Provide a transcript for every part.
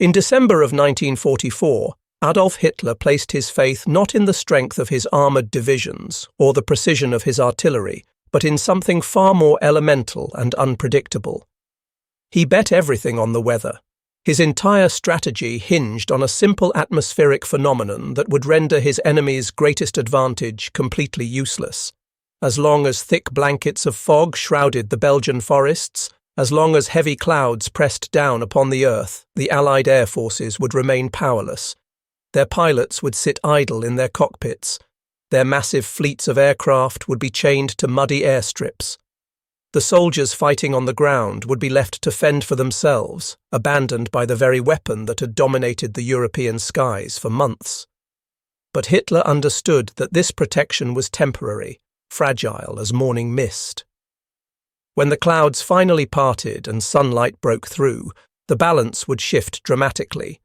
In December of 1944, Adolf Hitler placed his faith not in the strength of his armoured divisions or the precision of his artillery, but in something far more elemental and unpredictable. He bet everything on the weather. His entire strategy hinged on a simple atmospheric phenomenon that would render his enemy's greatest advantage completely useless. As long as thick blankets of fog shrouded the Belgian forests, as long as heavy clouds pressed down upon the earth, the Allied air forces would remain powerless. Their pilots would sit idle in their cockpits. Their massive fleets of aircraft would be chained to muddy airstrips. The soldiers fighting on the ground would be left to fend for themselves, abandoned by the very weapon that had dominated the European skies for months. But Hitler understood that this protection was temporary, fragile as morning mist. When the clouds finally parted and sunlight broke through, the balance would shift dramatically.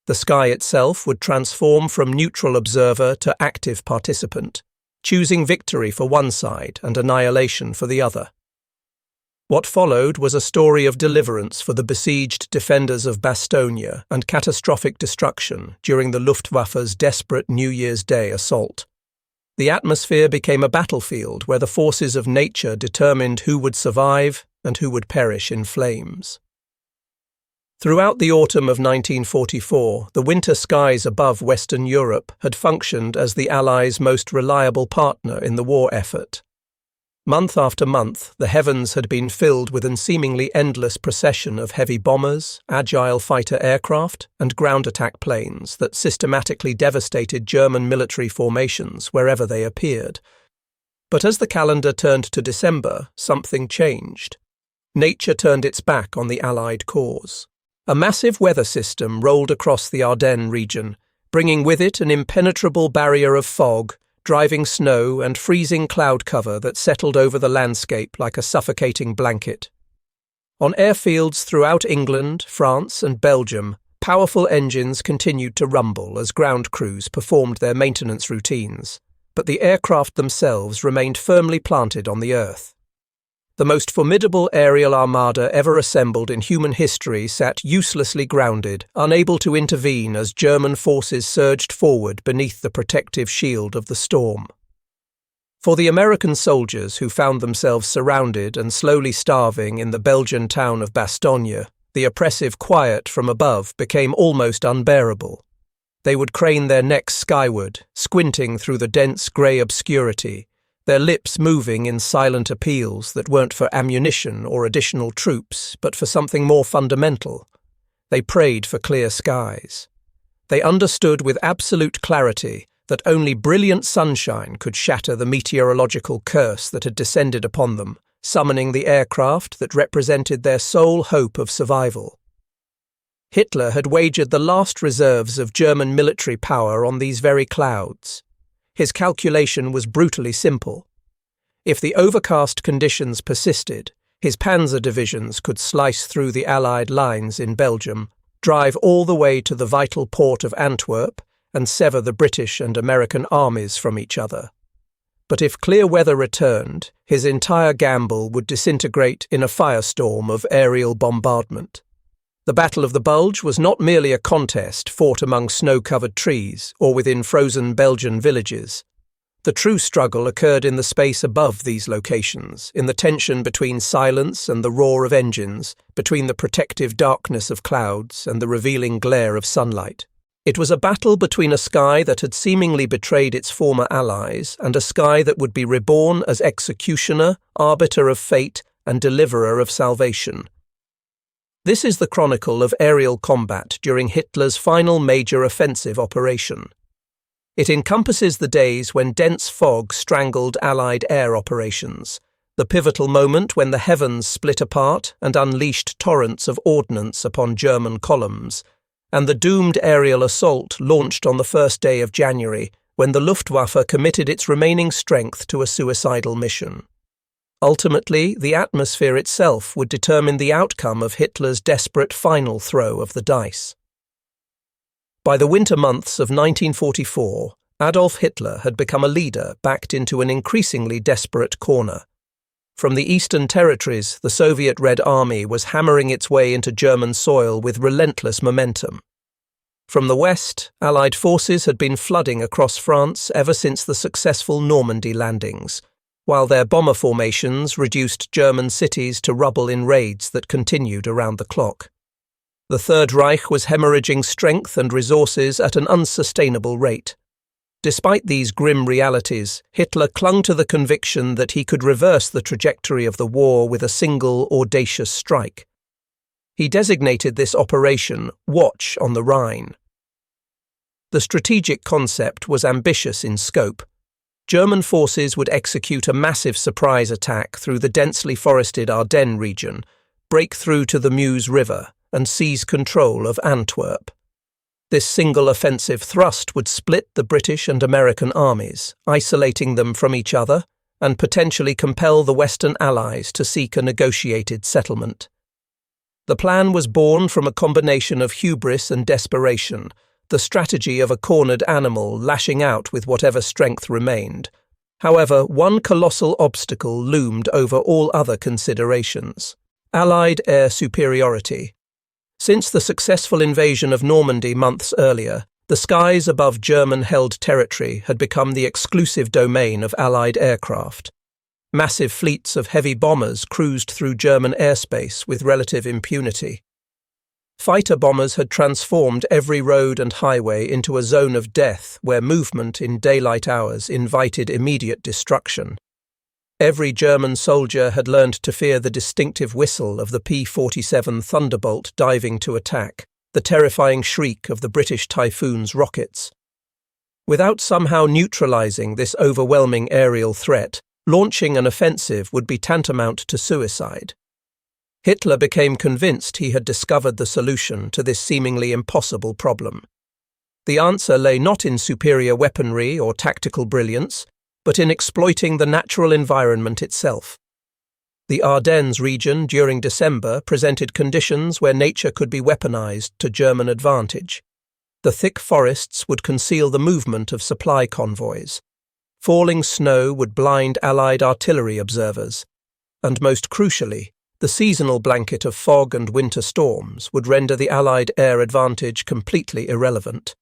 The sky itself would transform from neutral observer to active participant, choosing victory for one side and annihilation for the other. What followed was a story of deliverance for the besieged defenders of Bastogne and catastrophic destruction during the Luftwaffe's desperate New Year's Day assault. The atmosphere became a battlefield where the forces of nature determined who would survive and who would perish in flames. Throughout the autumn of 1944, the winter skies above Western Europe had functioned as the Allies' most reliable partner in the war effort. Month after month, the heavens had been filled with a seemingly endless procession of heavy bombers, agile fighter aircraft, and ground attack planes that systematically devastated German military formations wherever they appeared. But as the calendar turned to December, something changed. Nature turned its back on the Allied cause. A massive weather system rolled across the Ardennes region, bringing with it an impenetrable barrier of fog, driving snow and freezing cloud cover that settled over the landscape like a suffocating blanket. On airfields throughout England, France, and Belgium, powerful engines continued to rumble as ground crews performed their maintenance routines, but the aircraft themselves remained firmly planted on the earth. The most formidable aerial armada ever assembled in human history sat uselessly grounded, unable to intervene as German forces surged forward beneath the protective shield of the storm. For the American soldiers who found themselves surrounded and slowly starving in the Belgian town of Bastogne, the oppressive quiet from above became almost unbearable. They would crane their necks skyward, squinting through the dense grey obscurity, their lips moving in silent appeals that weren't for ammunition or additional troops, but for something more fundamental. They prayed for clear skies. They understood with absolute clarity that only brilliant sunshine could shatter the meteorological curse that had descended upon them, summoning the aircraft that represented their sole hope of survival. Hitler had wagered the last reserves of German military power on these very clouds. His calculation was brutally simple. If the overcast conditions persisted, his panzer divisions could slice through the Allied lines in Belgium, drive all the way to the vital port of Antwerp, and sever the British and American armies from each other. But if clear weather returned, his entire gamble would disintegrate in a firestorm of aerial bombardment. The Battle of the Bulge was not merely a contest fought among snow-covered trees or within frozen Belgian villages. The true struggle occurred in the space above these locations, in the tension between silence and the roar of engines, between the protective darkness of clouds and the revealing glare of sunlight. It was a battle between a sky that had seemingly betrayed its former allies and a sky that would be reborn as executioner, arbiter of fate, and deliverer of salvation. This is the chronicle of aerial combat during Hitler's final major offensive operation. It encompasses the days when dense fog strangled Allied air operations, the pivotal moment when the heavens split apart and unleashed torrents of ordnance upon German columns, and the doomed aerial assault launched on the first day of January when the Luftwaffe committed its remaining strength to a suicidal mission. Ultimately, the atmosphere itself would determine the outcome of Hitler's desperate final throw of the dice. By the winter months of 1944, Adolf Hitler had become a leader backed into an increasingly desperate corner. From the eastern territories, the Soviet Red Army was hammering its way into German soil with relentless momentum. From the west, Allied forces had been flooding across France ever since the successful Normandy landings, while their bomber formations reduced German cities to rubble in raids that continued around the clock. The Third Reich was hemorrhaging strength and resources at an unsustainable rate. Despite these grim realities, Hitler clung to the conviction that he could reverse the trajectory of the war with a single audacious strike. He designated this operation Watch on the Rhine. The strategic concept was ambitious in scope. German forces would execute a massive surprise attack through the densely forested Ardennes region, break through to the Meuse River, and seize control of Antwerp. This single offensive thrust would split the British and American armies, isolating them from each other, and potentially compel the Western Allies to seek a negotiated settlement. The plan was born from a combination of hubris and desperation, the strategy of a cornered animal lashing out with whatever strength remained. However, one colossal obstacle loomed over all other considerations: Allied air superiority. Since the successful invasion of Normandy months earlier, the skies above German-held territory had become the exclusive domain of Allied aircraft. Massive fleets of heavy bombers cruised through German airspace with relative impunity. Fighter bombers had transformed every road and highway into a zone of death where movement in daylight hours invited immediate destruction. Every German soldier had learned to fear the distinctive whistle of the P-47 Thunderbolt diving to attack, the terrifying shriek of the British Typhoon's rockets. Without somehow neutralizing this overwhelming aerial threat, launching an offensive would be tantamount to suicide. Hitler became convinced he had discovered the solution to this seemingly impossible problem. The answer lay not in superior weaponry or tactical brilliance, but in exploiting the natural environment itself. The Ardennes region during December presented conditions where nature could be weaponized to German advantage. The thick forests would conceal the movement of supply convoys. Falling snow would blind Allied artillery observers. And most crucially, the seasonal blanket of fog and winter storms would render the Allied air advantage completely irrelevant.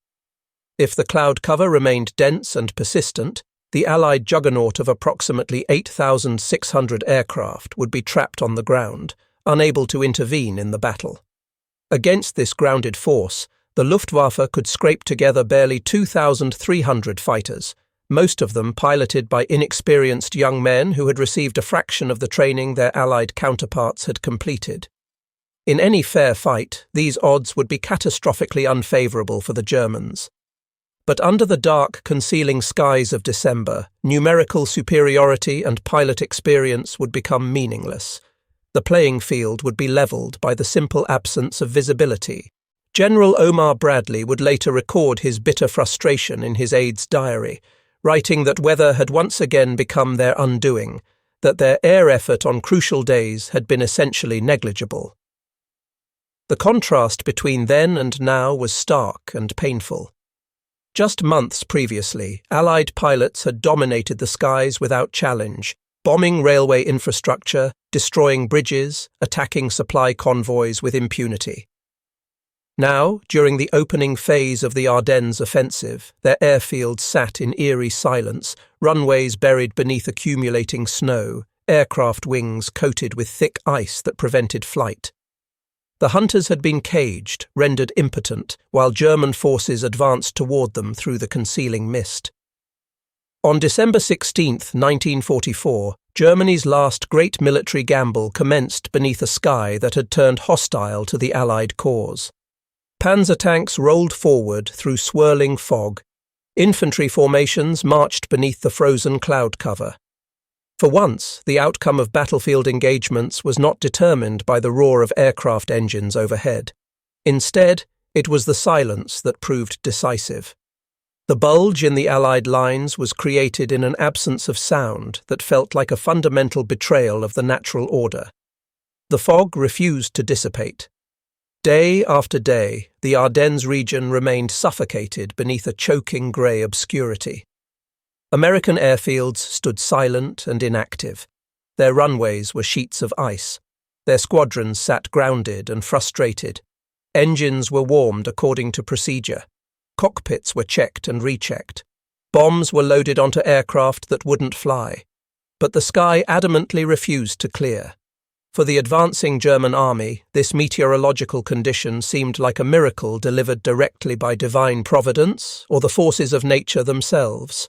If the cloud cover remained dense and persistent, the Allied juggernaut of approximately 8,600 aircraft would be trapped on the ground, unable to intervene in the battle. Against this grounded force, the Luftwaffe could scrape together barely 2,300 fighters, most of them piloted by inexperienced young men who had received a fraction of the training their Allied counterparts had completed. In any fair fight, these odds would be catastrophically unfavourable for the Germans. But under the dark, concealing skies of December, numerical superiority and pilot experience would become meaningless. The playing field would be levelled by the simple absence of visibility. General Omar Bradley would later record his bitter frustration in his aide's diary, writing that weather had once again become their undoing, that their air effort on crucial days had been essentially negligible. The contrast between then and now was stark and painful. Just months previously, Allied pilots had dominated the skies without challenge, bombing railway infrastructure, destroying bridges, attacking supply convoys with impunity. Now, during the opening phase of the Ardennes offensive, their airfields sat in eerie silence, runways buried beneath accumulating snow, aircraft wings coated with thick ice that prevented flight. The hunters had been caged, rendered impotent, while German forces advanced toward them through the concealing mist. On December 16, 1944, Germany's last great military gamble commenced beneath a sky that had turned hostile to the Allied cause. Panzer tanks rolled forward through swirling fog. Infantry formations marched beneath the frozen cloud cover. For once, the outcome of battlefield engagements was not determined by the roar of aircraft engines overhead. Instead, it was the silence that proved decisive. The bulge in the Allied lines was created in an absence of sound that felt like a fundamental betrayal of the natural order. The fog refused to dissipate. Day after day, the Ardennes region remained suffocated beneath a choking grey obscurity. American airfields stood silent and inactive. Their runways were sheets of ice. Their squadrons sat grounded and frustrated. Engines were warmed according to procedure. Cockpits were checked and rechecked. Bombs were loaded onto aircraft that wouldn't fly. But the sky adamantly refused to clear. For the advancing German army, this meteorological condition seemed like a miracle delivered directly by divine providence or the forces of nature themselves.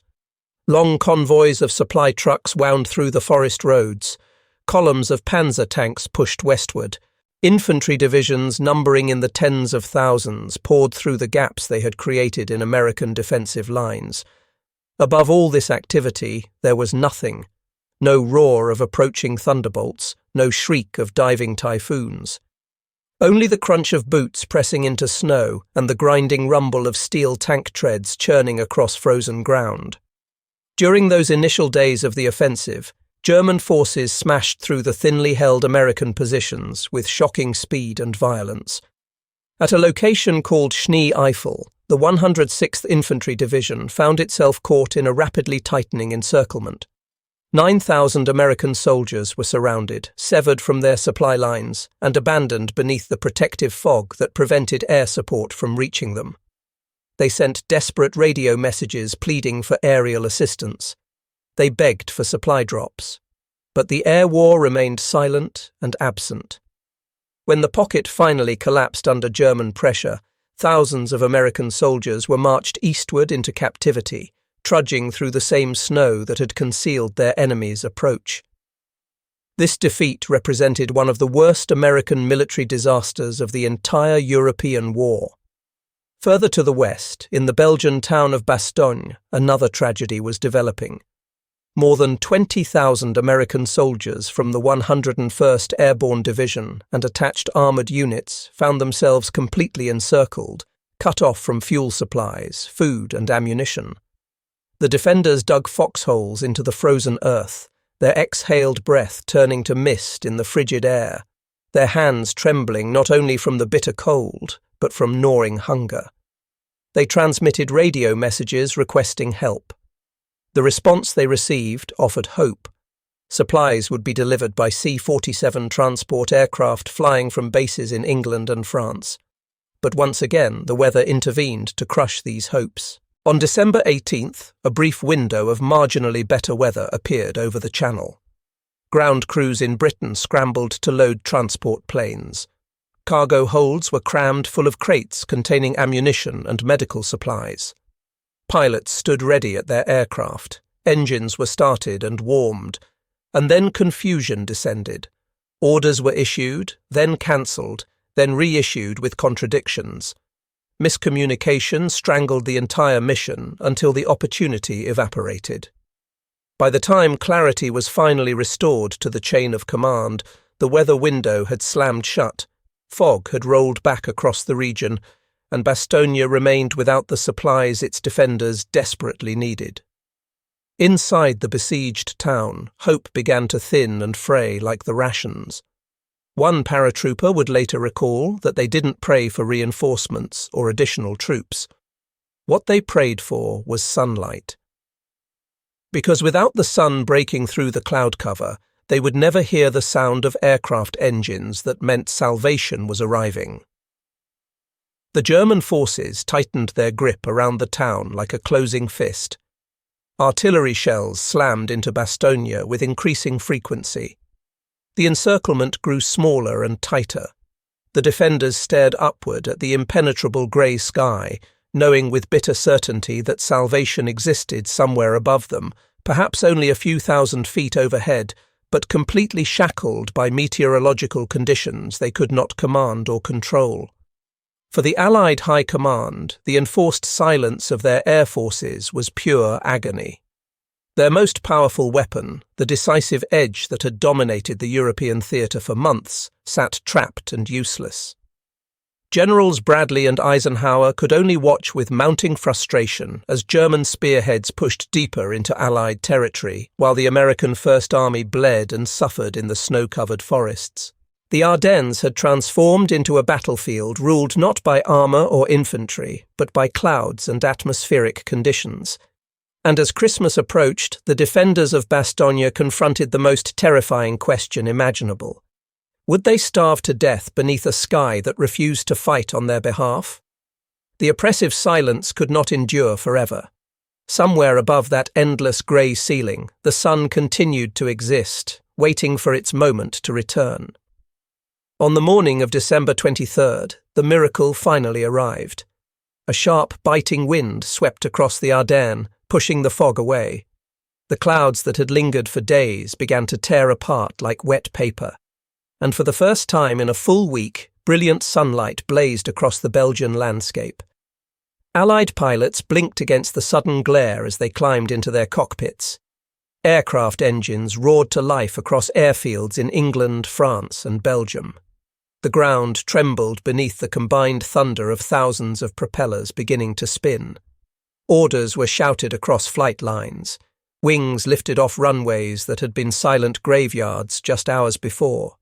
Long convoys of supply trucks wound through the forest roads. Columns of panzer tanks pushed westward. Infantry divisions numbering in the tens of thousands poured through the gaps they had created in American defensive lines. Above all this activity, there was nothing. No roar of approaching thunderbolts, no shriek of diving typhoons. Only the crunch of boots pressing into snow and the grinding rumble of steel tank treads churning across frozen ground. During those initial days of the offensive, German forces smashed through the thinly held American positions with shocking speed and violence. At a location called Schnee-Eifel, the 106th Infantry Division found itself caught in a rapidly tightening encirclement. 9,000 American soldiers were surrounded, severed from their supply lines, and abandoned beneath the protective fog that prevented air support from reaching them. They sent desperate radio messages pleading for aerial assistance. They begged for supply drops. But the air war remained silent and absent. When the pocket finally collapsed under German pressure, thousands of American soldiers were marched eastward into captivity, trudging through the same snow that had concealed their enemy's approach. This defeat represented one of the worst American military disasters of the entire European war. Further to the west, in the Belgian town of Bastogne, another tragedy was developing. More than 20,000 American soldiers from the 101st Airborne Division and attached armoured units found themselves completely encircled, cut off from fuel supplies, food and ammunition. The defenders dug foxholes into the frozen earth, their exhaled breath turning to mist in the frigid air, their hands trembling not only from the bitter cold, but from gnawing hunger. They transmitted radio messages requesting help. The response they received offered hope. Supplies would be delivered by C-47 transport aircraft flying from bases in England and France. But once again, the weather intervened to crush these hopes. On December 18th, a brief window of marginally better weather appeared over the Channel. Ground crews in Britain scrambled to load transport planes. Cargo holds were crammed full of crates containing ammunition and medical supplies. Pilots stood ready at their aircraft, engines were started and warmed, and then confusion descended. Orders were issued, then cancelled, then reissued with contradictions. Miscommunication strangled the entire mission until the opportunity evaporated. By the time clarity was finally restored to the chain of command, the weather window had slammed shut, fog had rolled back across the region, and Bastogne remained without the supplies its defenders desperately needed. Inside the besieged town, hope began to thin and fray like the rations. One paratrooper would later recall that they didn't pray for reinforcements or additional troops. What they prayed for was sunlight. Because without the sun breaking through the cloud cover, they would never hear the sound of aircraft engines that meant salvation was arriving. The German forces tightened their grip around the town like a closing fist. Artillery shells slammed into Bastogne with increasing frequency. The encirclement grew smaller and tighter. The defenders stared upward at the impenetrable grey sky, knowing with bitter certainty that salvation existed somewhere above them, perhaps only a few thousand feet overhead, but completely shackled by meteorological conditions they could not command or control. For the Allied High Command, the enforced silence of their air forces was pure agony. Their most powerful weapon, the decisive edge that had dominated the European theatre for months, sat trapped and useless. Generals Bradley and Eisenhower could only watch with mounting frustration as German spearheads pushed deeper into Allied territory, while the American First Army bled and suffered in the snow-covered forests. The Ardennes had transformed into a battlefield ruled not by armour or infantry, but by clouds and atmospheric conditions. And as Christmas approached, the defenders of Bastogne confronted the most terrifying question imaginable. Would they starve to death beneath a sky that refused to fight on their behalf? The oppressive silence could not endure forever. Somewhere above that endless grey ceiling, the sun continued to exist, waiting for its moment to return. On the morning of December 23rd, the miracle finally arrived. A sharp, biting wind swept across the Ardennes, pushing the fog away. The clouds that had lingered for days began to tear apart like wet paper, and for the first time in a full week, brilliant sunlight blazed across the Belgian landscape. Allied pilots blinked against the sudden glare as they climbed into their cockpits. Aircraft engines roared to life across airfields in England, France, and Belgium. The ground trembled beneath the combined thunder of thousands of propellers beginning to spin. Orders were shouted across flight lines. Wings lifted off runways that had been silent graveyards just hours before.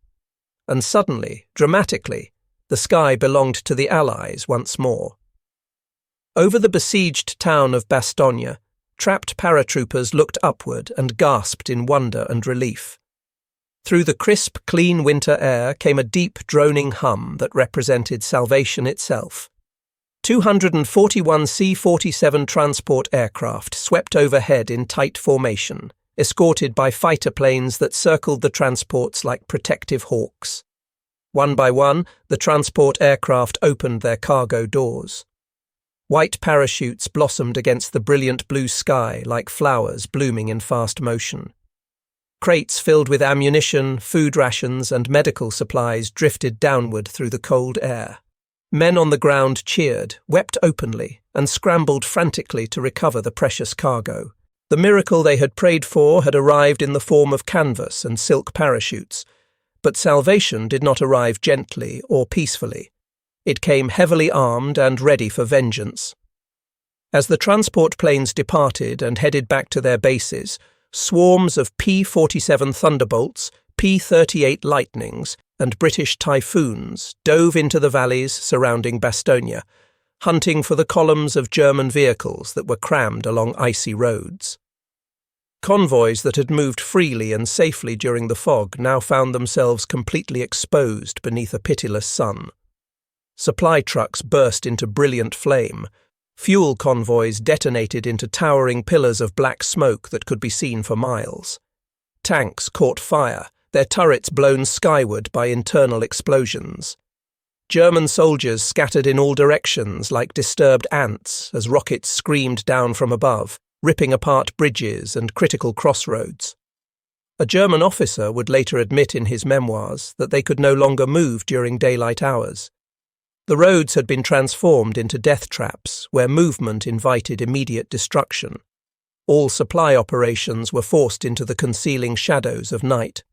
And suddenly, dramatically, the sky belonged to the Allies once more. Over the besieged town of Bastogne, trapped paratroopers looked upward and gasped in wonder and relief. Through the crisp, clean winter air came a deep, droning hum that represented salvation itself. 241 C-47 transport aircraft swept overhead in tight formation, escorted by fighter planes that circled the transports like protective hawks. One by one, the transport aircraft opened their cargo doors. White parachutes blossomed against the brilliant blue sky like flowers blooming in fast motion. Crates filled with ammunition, food rations, and medical supplies drifted downward through the cold air. Men on the ground cheered, wept openly, and scrambled frantically to recover the precious cargo. The miracle they had prayed for had arrived in the form of canvas and silk parachutes, but salvation did not arrive gently or peacefully. It came heavily armed and ready for vengeance. As the transport planes departed and headed back to their bases, swarms of P-47 Thunderbolts, P-38 Lightnings, and British Typhoons dove into the valleys surrounding Bastogne, hunting for the columns of German vehicles that were crammed along icy roads. Convoys that had moved freely and safely during the fog now found themselves completely exposed beneath a pitiless sun. Supply trucks burst into brilliant flame. Fuel convoys detonated into towering pillars of black smoke that could be seen for miles. Tanks caught fire, their turrets blown skyward by internal explosions. German soldiers scattered in all directions like disturbed ants as rockets screamed down from above, ripping apart bridges and critical crossroads. A German officer would later admit in his memoirs that they could no longer move during daylight hours. The roads had been transformed into death traps where movement invited immediate destruction. All supply operations were forced into the concealing shadows of night.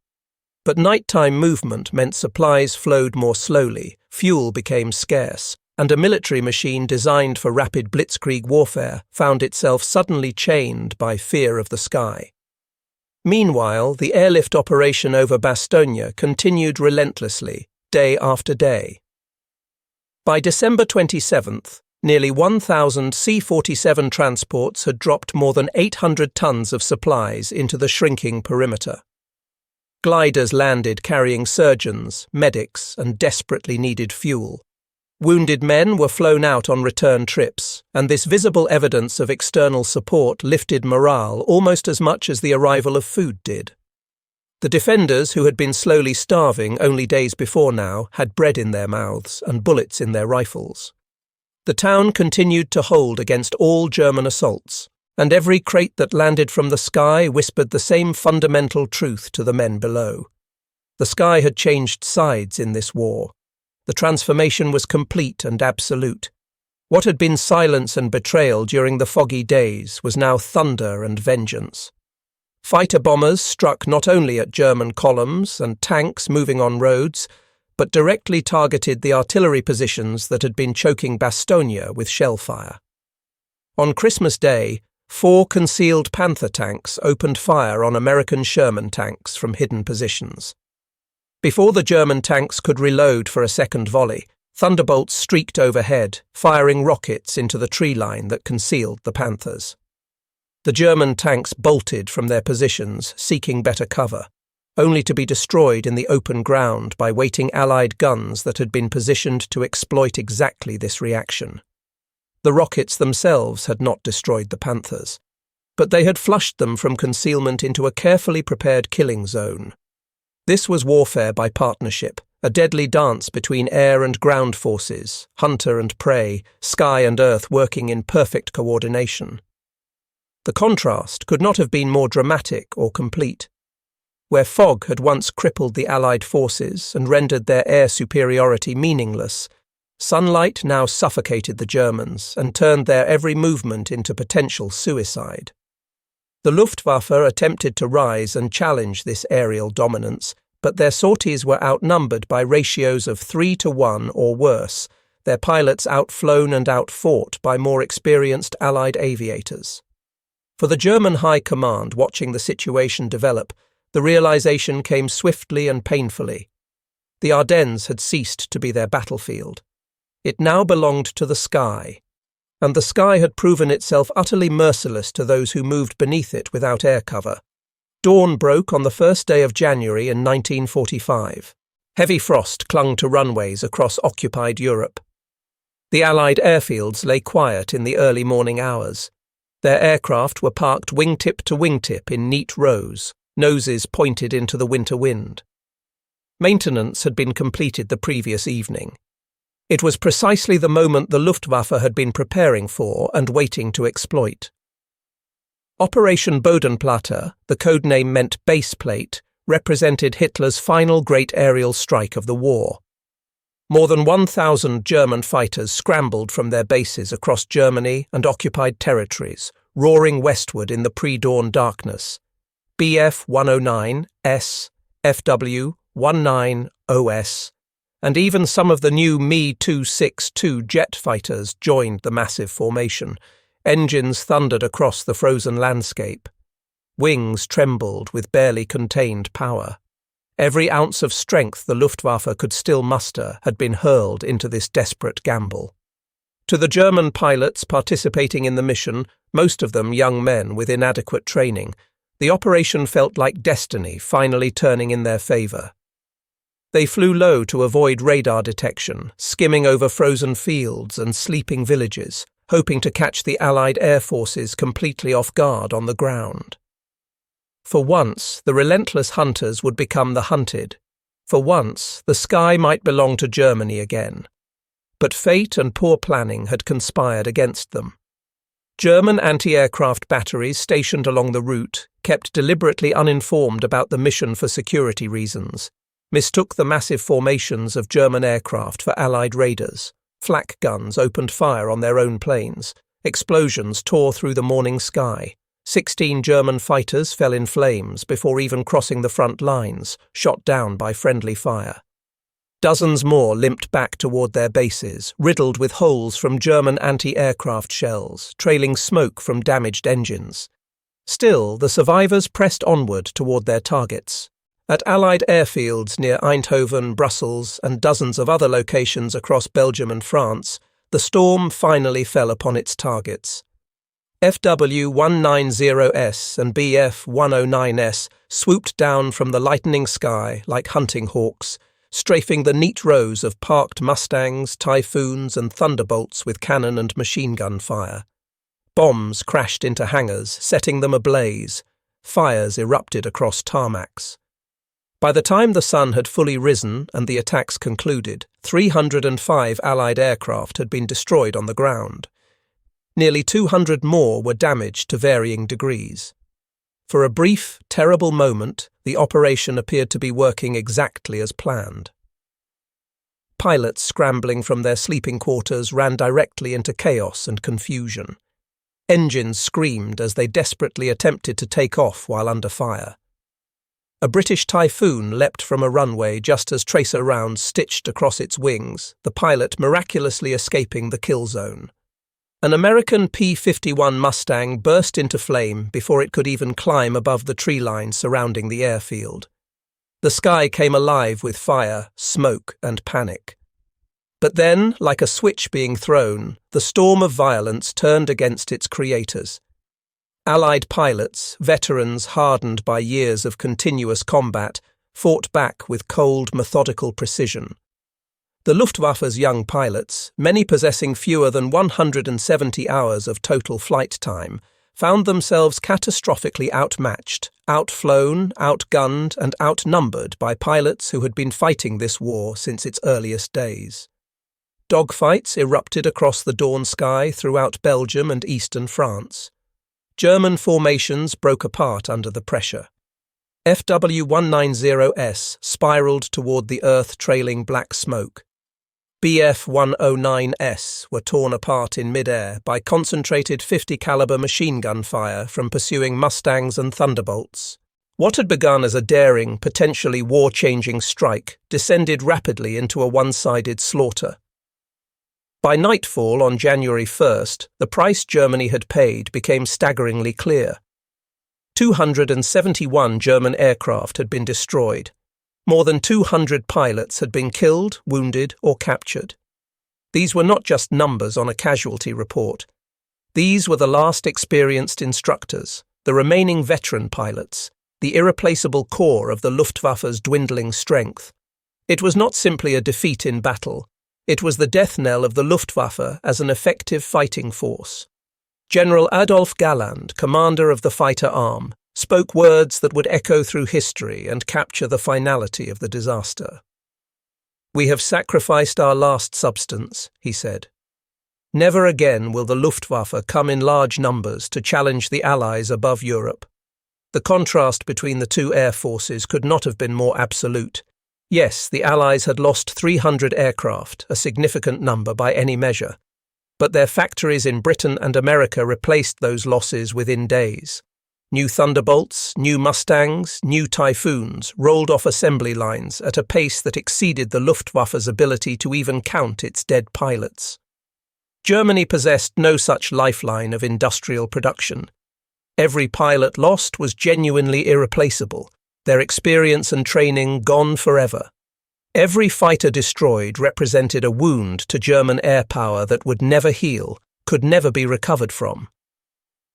But nighttime movement meant supplies flowed more slowly, fuel became scarce, and a military machine designed for rapid blitzkrieg warfare found itself suddenly chained by fear of the sky. Meanwhile, the airlift operation over Bastogne continued relentlessly, day after day. By December 27th, nearly 1,000 C-47 transports had dropped more than 800 tons of supplies into the shrinking perimeter. Gliders landed carrying surgeons, medics, and desperately needed fuel. Wounded men were flown out on return trips, and this visible evidence of external support lifted morale almost as much as the arrival of food did. The defenders, who had been slowly starving only days before now, had bread in their mouths and bullets in their rifles. The town continued to hold against all German assaults, and every crate that landed from the sky whispered the same fundamental truth to the men below. The sky had changed sides in this war. The transformation was complete and absolute. What had been silence and betrayal during the foggy days was now thunder and vengeance. Fighter bombers struck not only at German columns and tanks moving on roads, but directly targeted the artillery positions that had been choking Bastogne with shell fire. On Christmas Day, 4 concealed Panther tanks opened fire on American Sherman tanks from hidden positions. Before the German tanks could reload for a second volley, Thunderbolts streaked overhead, firing rockets into the tree line that concealed the Panthers. The German tanks bolted from their positions, seeking better cover, only to be destroyed in the open ground by waiting Allied guns that had been positioned to exploit exactly this reaction. The rockets themselves had not destroyed the Panthers, but they had flushed them from concealment into a carefully prepared killing zone. This was warfare by partnership, a deadly dance between air and ground forces, hunter and prey, sky and earth working in perfect coordination. The contrast could not have been more dramatic or complete. Where fog had once crippled the Allied forces and rendered their air superiority meaningless, sunlight now suffocated the Germans and turned their every movement into potential suicide. The Luftwaffe attempted to rise and challenge this aerial dominance, but their sorties were outnumbered by ratios of 3-1 or worse, their pilots outflown and outfought by more experienced Allied aviators. For the German High Command watching the situation develop, the realization came swiftly and painfully. The Ardennes had ceased to be their battlefield. It now belonged to the sky, and the sky had proven itself utterly merciless to those who moved beneath it without air cover. Dawn broke on the first day of January in 1945. Heavy frost clung to runways across occupied Europe. The Allied airfields lay quiet in the early morning hours. Their aircraft were parked wingtip to wingtip in neat rows, noses pointed into the winter wind. Maintenance had been completed the previous evening. It was precisely the moment the Luftwaffe had been preparing for and waiting to exploit. Operation Bodenplatte, the codename meant base plate, represented Hitler's final great aerial strike of the war. More than 1,000 German fighters scrambled from their bases across Germany and occupied territories, roaring westward in the pre-dawn darkness. Bf-109S, FW-19OS, and even some of the new Me-262 jet fighters joined the massive formation. Engines thundered across the frozen landscape. Wings trembled with barely contained power. Every ounce of strength the Luftwaffe could still muster had been hurled into this desperate gamble. To the German pilots participating in the mission, most of them young men with inadequate training, the operation felt like destiny finally turning in their favor. They flew low to avoid radar detection, skimming over frozen fields and sleeping villages, hoping to catch the Allied air forces completely off guard on the ground. For once, the relentless hunters would become the hunted. For once, the sky might belong to Germany again. But fate and poor planning had conspired against them. German anti-aircraft batteries stationed along the route, kept deliberately uninformed about the mission for security reasons, mistook the massive formations of German aircraft for Allied raiders. Flak guns opened fire on their own planes. Explosions tore through the morning sky. 16 German fighters fell in flames before even crossing the front lines, shot down by friendly fire. Dozens more limped back toward their bases, riddled with holes from German anti-aircraft shells, trailing smoke from damaged engines. Still, the survivors pressed onward toward their targets. At Allied airfields near Eindhoven, Brussels, and dozens of other locations across Belgium and France, the storm finally fell upon its targets. FW-190S and Bf-109S swooped down from the lightening sky like hunting hawks, strafing the neat rows of parked Mustangs, Typhoons, and Thunderbolts with cannon and machine gun fire. Bombs crashed into hangars, setting them ablaze. Fires erupted across tarmacs. By the time the sun had fully risen and the attacks concluded, 305 Allied aircraft had been destroyed on the ground. Nearly 200 more were damaged to varying degrees. For a brief, terrible moment, the operation appeared to be working exactly as planned. Pilots scrambling from their sleeping quarters ran directly into chaos and confusion. Engines screamed as they desperately attempted to take off while under fire. A British Typhoon leapt from a runway just as tracer rounds stitched across its wings, the pilot miraculously escaping the kill zone. An American P-51 Mustang burst into flame before it could even climb above the tree line surrounding the airfield. The sky came alive with fire, smoke, and panic. But then, like a switch being thrown, the storm of violence turned against its creators. Allied pilots, veterans hardened by years of continuous combat, fought back with cold, methodical precision. The Luftwaffe's young pilots, many possessing fewer than 170 hours of total flight time, found themselves catastrophically outmatched, outflown, outgunned, and outnumbered by pilots who had been fighting this war since its earliest days. Dogfights erupted across the dawn sky throughout Belgium and eastern France. German formations broke apart under the pressure. FW-190S spiraled toward the earth trailing black smoke. BF-109S were torn apart in mid-air by concentrated 50-caliber machine gun fire from pursuing Mustangs and Thunderbolts. What had begun as a daring, potentially war-changing strike descended rapidly into a one-sided slaughter. By nightfall on January 1st, the price Germany had paid became staggeringly clear. 271 German aircraft had been destroyed. More than 200 pilots had been killed, wounded, or captured. These were not just numbers on a casualty report. These were the last experienced instructors, the remaining veteran pilots, the irreplaceable core of the Luftwaffe's dwindling strength. It was not simply a defeat in battle. It was the death knell of the Luftwaffe as an effective fighting force. General Adolf Galland, commander of the fighter arm, spoke words that would echo through history and capture the finality of the disaster. "We have sacrificed our last substance," he said. "Never again will the Luftwaffe come in large numbers to challenge the Allies above Europe." The contrast between the two air forces could not have been more absolute. Yes, the Allies had lost 300 aircraft, a significant number by any measure, but their factories in Britain and America replaced those losses within days. New Thunderbolts, new Mustangs, new Typhoons rolled off assembly lines at a pace that exceeded the Luftwaffe's ability to even count its dead pilots. Germany possessed no such lifeline of industrial production. Every pilot lost was genuinely irreplaceable, their experience and training gone forever. Every fighter destroyed represented a wound to German air power that would never heal, could never be recovered from.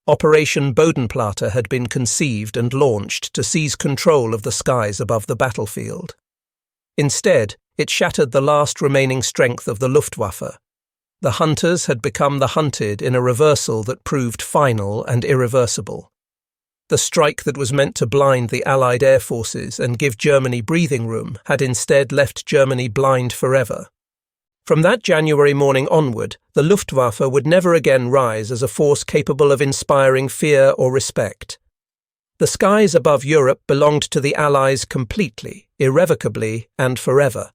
Operation Bodenplatte had been conceived and launched to seize control of the skies above the battlefield. Instead, it shattered the last remaining strength of the Luftwaffe. The hunters had become the hunted in a reversal that proved final and irreversible. The strike that was meant to blind the Allied air forces and give Germany breathing room had instead left Germany blind forever. From that January morning onward, the Luftwaffe would never again rise as a force capable of inspiring fear or respect. The skies above Europe belonged to the Allies completely, irrevocably, and forever.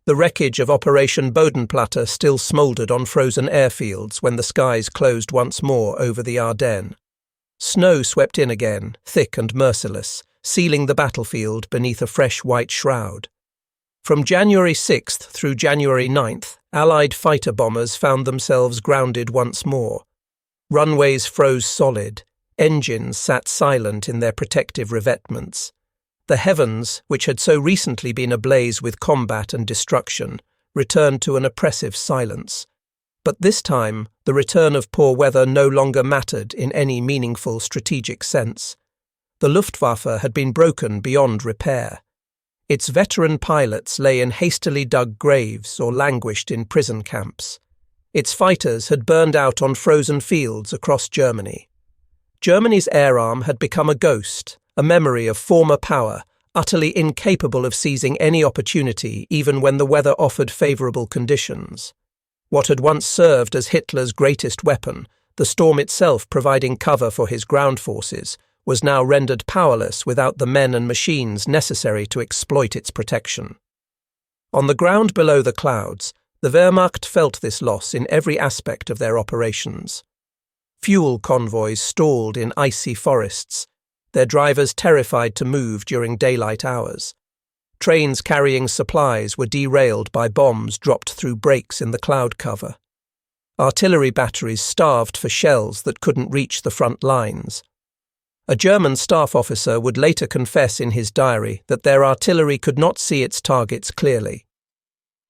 The wreckage of Operation Bodenplatte still smouldered on frozen airfields when the skies closed once more over the Ardennes. Snow swept in again, thick and merciless, sealing the battlefield beneath a fresh white shroud. From January 6th through January 9th, Allied fighter bombers found themselves grounded once more. Runways froze solid, engines sat silent in their protective revetments. The heavens, which had so recently been ablaze with combat and destruction, returned to an oppressive silence. But this time, the return of poor weather no longer mattered in any meaningful strategic sense. The Luftwaffe had been broken beyond repair. Its veteran pilots lay in hastily dug graves or languished in prison camps. Its fighters had burned out on frozen fields across Germany. Germany's air arm had become a ghost, a memory of former power, utterly incapable of seizing any opportunity even when the weather offered favourable conditions. What had once served as Hitler's greatest weapon, the storm itself providing cover for his ground forces, was now rendered powerless without the men and machines necessary to exploit its protection. On the ground below the clouds, the Wehrmacht felt this loss in every aspect of their operations. Fuel convoys stalled in icy forests, their drivers terrified to move during daylight hours. Trains carrying supplies were derailed by bombs dropped through breaks in the cloud cover. Artillery batteries starved for shells that couldn't reach the front lines. A German staff officer would later confess in his diary that their artillery could not see its targets clearly.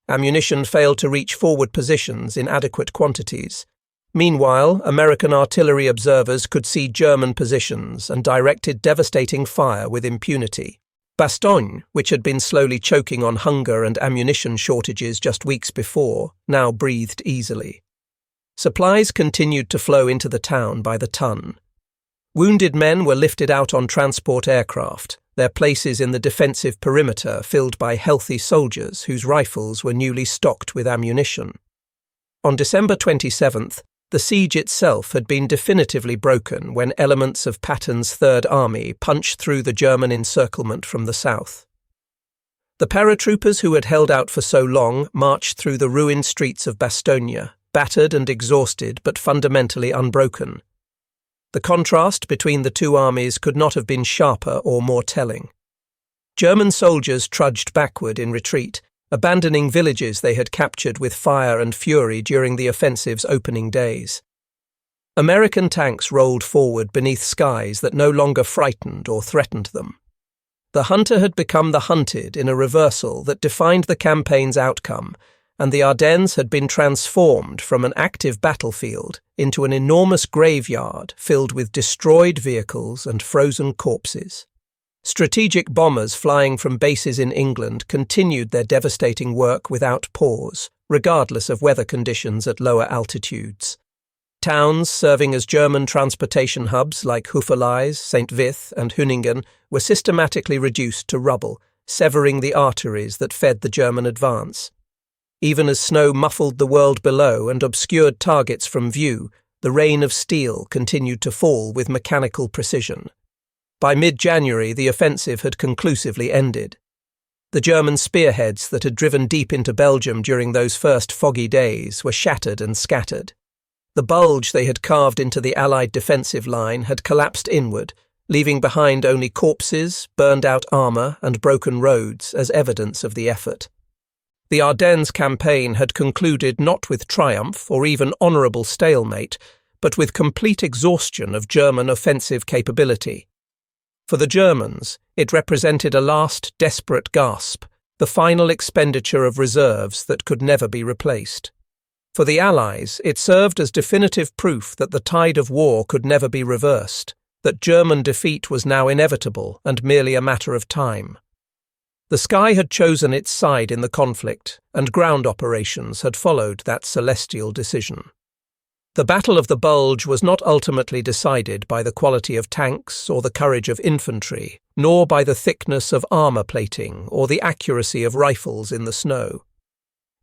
Ammunition failed to reach forward positions in adequate quantities. Meanwhile, American artillery observers could see German positions and directed devastating fire with impunity. Bastogne, which had been slowly choking on hunger and ammunition shortages just weeks before, now breathed easily. Supplies continued to flow into the town by the ton. Wounded men were lifted out on transport aircraft, their places in the defensive perimeter filled by healthy soldiers whose rifles were newly stocked with ammunition. On December 27th, the siege itself had been definitively broken when elements of Patton's Third Army punched through the German encirclement from the south. The paratroopers who had held out for so long marched through the ruined streets of Bastogne, battered and exhausted but fundamentally unbroken. The contrast between the two armies could not have been sharper or more telling. German soldiers trudged backward in retreat, abandoning villages they had captured with fire and fury during the offensive's opening days. American tanks rolled forward beneath skies that no longer frightened or threatened them. The hunter had become the hunted in a reversal that defined the campaign's outcome, and the Ardennes had been transformed from an active battlefield into an enormous graveyard filled with destroyed vehicles and frozen corpses. Strategic bombers flying from bases in England continued their devastating work without pause, regardless of weather conditions at lower altitudes. Towns serving as German transportation hubs like Houffalize, St. Vith and Huningen were systematically reduced to rubble, severing the arteries that fed the German advance. Even as snow muffled the world below and obscured targets from view, the rain of steel continued to fall with mechanical precision. By mid-January, the offensive had conclusively ended. The German spearheads that had driven deep into Belgium during those first foggy days were shattered and scattered. The bulge they had carved into the Allied defensive line had collapsed inward, leaving behind only corpses, burned-out armour and broken roads as evidence of the effort. The Ardennes campaign had concluded not with triumph or even honourable stalemate, but with complete exhaustion of German offensive capability. For the Germans, it represented a last desperate gasp, the final expenditure of reserves that could never be replaced. For the Allies, it served as definitive proof that the tide of war could never be reversed, that German defeat was now inevitable and merely a matter of time. The sky had chosen its side in the conflict, and ground operations had followed that celestial decision. The Battle of the Bulge was not ultimately decided by the quality of tanks or the courage of infantry, nor by the thickness of armour plating or the accuracy of rifles in the snow.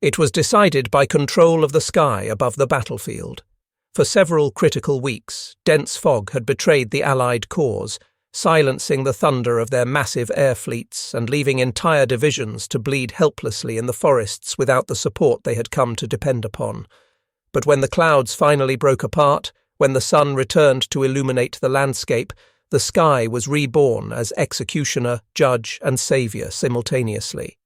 It was decided by control of the sky above the battlefield. For several critical weeks, dense fog had betrayed the Allied cause, silencing the thunder of their massive air fleets and leaving entire divisions to bleed helplessly in the forests without the support they had come to depend upon. But when the clouds finally broke apart, when the sun returned to illuminate the landscape, the sky was reborn as executioner, judge, and saviour simultaneously.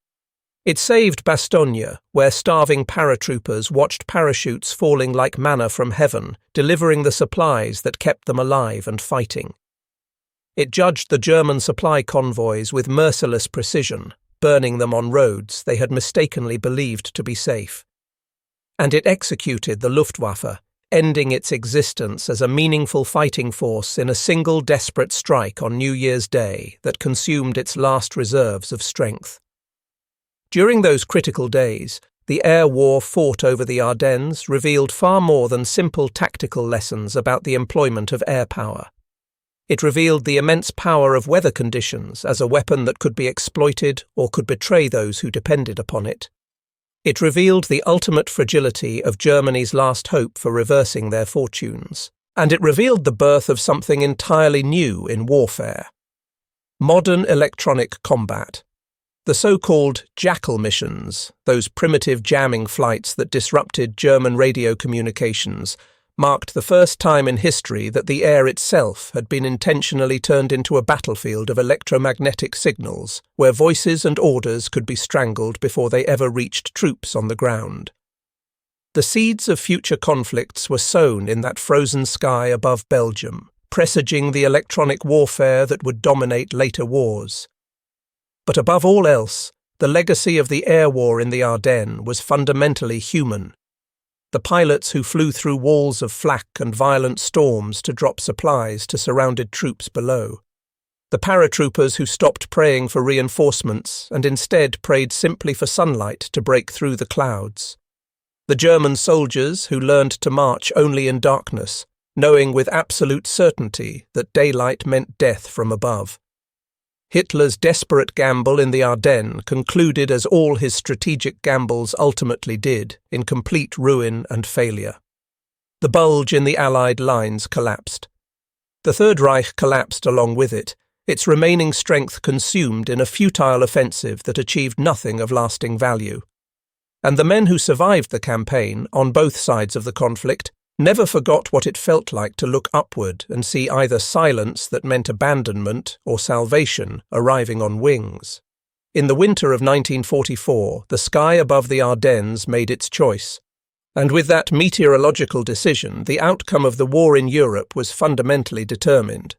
It saved Bastogne, where starving paratroopers watched parachutes falling like manna from heaven, delivering the supplies that kept them alive and fighting. It judged the German supply convoys with merciless precision, burning them on roads they had mistakenly believed to be safe. And it executed the Luftwaffe, ending its existence as a meaningful fighting force in a single desperate strike on New Year's Day that consumed its last reserves of strength. During those critical days, the air war fought over the Ardennes revealed far more than simple tactical lessons about the employment of air power. It revealed the immense power of weather conditions as a weapon that could be exploited or could betray those who depended upon it. It revealed the ultimate fragility of Germany's last hope for reversing their fortunes, and it revealed the birth of something entirely new in warfare: modern electronic combat. The so-called Jackal missions, those primitive jamming flights that disrupted German radio communications, marked the first time in history that the air itself had been intentionally turned into a battlefield of electromagnetic signals, where voices and orders could be strangled before they ever reached troops on the ground. The seeds of future conflicts were sown in that frozen sky above Belgium, presaging the electronic warfare that would dominate later wars. But above all else, the legacy of the air war in the Ardennes was fundamentally human. the pilots who flew through walls of flak and violent storms to drop supplies to surrounded troops below, the paratroopers who stopped praying for reinforcements and instead prayed simply for sunlight to break through the clouds, the German soldiers who learned to march only in darkness, knowing with absolute certainty that daylight meant death from above. Hitler's desperate gamble in the Ardennes concluded as all his strategic gambles ultimately did, in complete ruin and failure. The bulge in the Allied lines collapsed. The Third Reich collapsed along with it, its remaining strength consumed in a futile offensive that achieved nothing of lasting value. And the men who survived the campaign, on both sides of the conflict, never forgot what it felt like to look upward and see either silence that meant abandonment or salvation arriving on wings. In the winter of 1944, the sky above the Ardennes made its choice, and with that meteorological decision, the outcome of the war in Europe was fundamentally determined.